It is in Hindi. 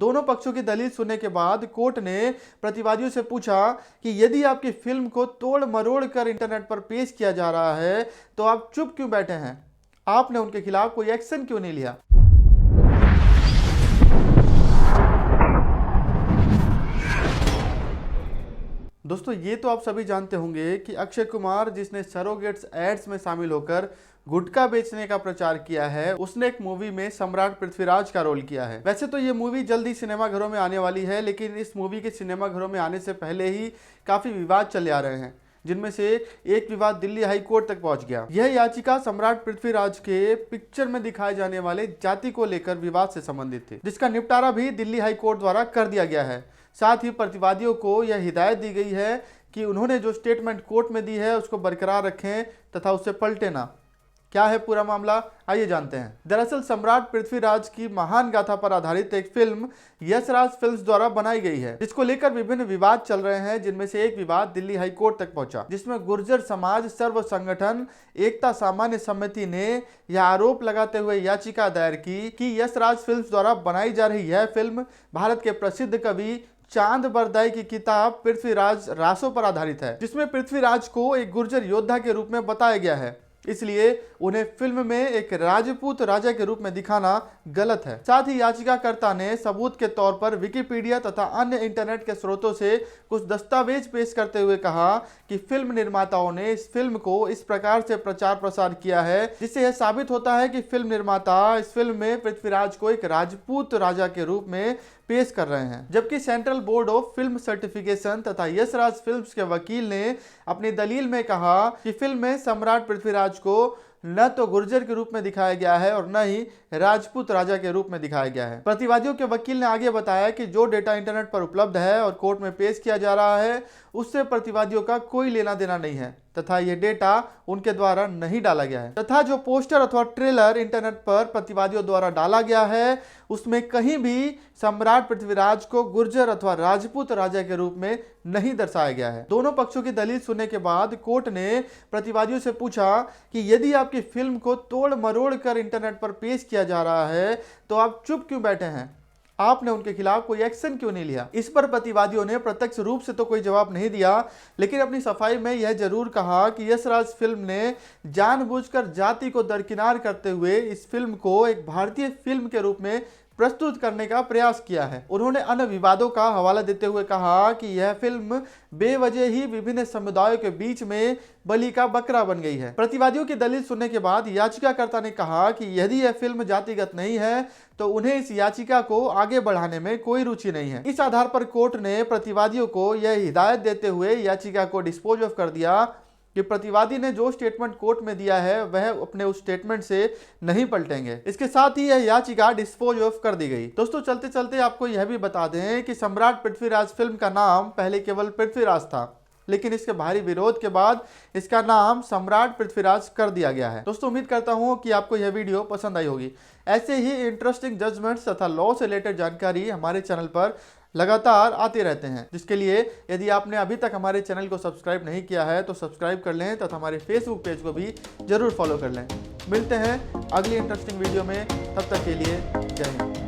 दोनों पक्षों की दलील सुनने के बाद कोर्ट ने प्रतिवादियों से पूछा कि यदि आपकी फिल्म को तोड़ मरोड़ कर इंटरनेट पर पेश किया जा रहा है तो आप चुप क्यों बैठे हैं? आपने उनके खिलाफ कोई एक्शन क्यों नहीं लिया? दोस्तों, ये तो आप सभी जानते होंगे कि अक्षय कुमार, जिसने सरोगेट्स एड्स में शामिल होकर गुटखा बेचने का प्रचार किया है, उसने एक मूवी में सम्राट पृथ्वीराज का रोल किया है। वैसे तो ये मूवी जल्दी सिनेमाघरों में आने वाली है, लेकिन इस मूवी के सिनेमाघरों में आने से पहले ही काफी विवाद चले आ रहे हैं, जिनमें से एक विवाद दिल्ली हाई कोर्ट तक पहुंच गया। यह याचिका सम्राट पृथ्वीराज के पिक्चर में दिखाए जाने वाले जाति को लेकर विवाद से संबंधित थी, जिसका निपटारा भी दिल्ली हाई कोर्ट द्वारा कर दिया गया है। साथ ही प्रतिवादियों को यह हिदायत दी गई है कि उन्होंने जो स्टेटमेंट कोर्ट में दी है उसको बरकरार रखें तथा उससे पलटे ना। क्या है पूरा मामला, आइए जानते हैं। दरअसल सम्राट पृथ्वीराज की महान गाथा पर आधारित एक फिल्म यशराज फिल्म्स द्वारा बनाई गई है, जिसको लेकर विभिन्न विवाद चल रहे हैं, जिनमें से एक विवाद दिल्ली हाई कोर्ट तक पहुंचा, जिसमें गुर्जर समाज सर्व संगठन एकता सामान्य समिति ने यह आरोप लगाते हुए याचिका दायर की कि यशराज फिल्म्स द्वारा बनाई जा रही यह फिल्म भारत के प्रसिद्ध कवि चांद बरदाई की किताब पृथ्वीराज रासो पर आधारित है, जिसमें पृथ्वीराज को एक गुर्जर योद्धा के रूप में बताया गया है, इसलिए उन्हें फिल्म में एक राजपूत राजा के रूप में दिखाना गलत है। साथ ही याचिकाकर्ता ने सबूत के तौर पर विकिपीडिया तथा अन्य इंटरनेट के स्रोतों से कुछ दस्तावेज पेश करते हुए कहा कि फिल्म निर्माताओं ने इस फिल्म को इस प्रकार से प्रचार प्रसार किया है जिससे यह साबित होता है कि फिल्म निर्माता इस फिल्म में पृथ्वीराज को एक राजपूत राजा के रूप में पेश कर रहे हैं। जबकि central board of film certification तथा यशराज फिल्म्स के वकील ने अपनी दलील में कहा कि फिल्म में सम्राट पृथ्वीराज को न तो गुर्जर के रूप में दिखाया गया है और न ही राजपूत राजा के रूप में दिखाया गया है। प्रतिवादियों के वकील ने आगे बताया कि जो डेटा इंटरनेट पर उपलब्ध है और कोर्ट में पेश किया जा रहा है उससे प्रतिवादियों का कोई लेना देना नहीं है तथा यह डेटा उनके द्वारा नहीं डाला गया है, तथा जो पोस्टर अथवा ट्रेलर इंटरनेट पर प्रतिवादियों द्वारा डाला गया है उसमें कहीं भी सम्राट पृथ्वीराज को गुर्जर अथवा राजपूत राजा के रूप में नहीं दर्शाया गया है। दोनों पक्षों की दलील सुनने के बाद कोर्ट ने प्रतिवादियों से पूछा कि यदि आपकी फिल्म को तोड़ मरोड़ कर इंटरनेट पर पेश किया जा रहा है तो आप चुप क्यों बैठे हैं? आपने उनके खिलाफ कोई एक्शन क्यों नहीं लिया? इस पर प्रतिवादियों ने प्रत्यक्ष रूप से तो कोई जवाब नहीं दिया, लेकिन अपनी सफाई में यह जरूर कहा कि यशराज फिल्म ने जानबूझकर जाति को दरकिनार करते हुए इस फिल्म को एक भारतीय फिल्म के रूप में प्रस्तुत करने का प्रयास किया है। उन्होंने अन्य विवादों का हवाला देते हुए कहा कि यह फिल्म बेवजह ही विभिन्न समुदायों के बीच में बलि का बकरा बन गई है। प्रतिवादियों की दलील सुनने के बाद याचिकाकर्ता ने कहा कि यदि यह फिल्म जातिगत नहीं है तो उन्हें इस याचिका को आगे बढ़ाने में कोई रुचि नहीं है। इस आधार पर कोर्ट ने प्रतिवादियों को यह हिदायत देते हुए याचिका को डिस्पोज ऑफ कर दिया कि प्रतिवादी ने जो स्टेटमेंट कोर्ट में दिया है वह अपने उस स्टेटमेंट से नहीं पलटेंगे। इसके साथ ही यह याचिका डिस्पोज ऑफ कर दी गई। दोस्तों, चलते चलते आपको यह भी बता दें कि सम्राट पृथ्वीराज फिल्म का नाम पहले केवल पृथ्वीराज था, लेकिन इसके भारी विरोध के बाद इसका नाम सम्राट पृथ्वीराज कर दिया गया है। दोस्तों, उम्मीद करता हूं कि आपको यह वीडियो पसंद आई होगी। ऐसे ही इंटरेस्टिंग जजमेंट्स तथा लॉ से रिलेटेड जानकारी हमारे चैनल पर लगातार आते रहते हैं, जिसके लिए यदि आपने अभी तक हमारे चैनल को सब्सक्राइब नहीं किया है तो सब्सक्राइब कर लें तथा हमारे फेसबुक पेज को भी जरूर फॉलो कर लें। मिलते हैं अगली इंटरेस्टिंग वीडियो में, तब तक के लिए जय हिंद।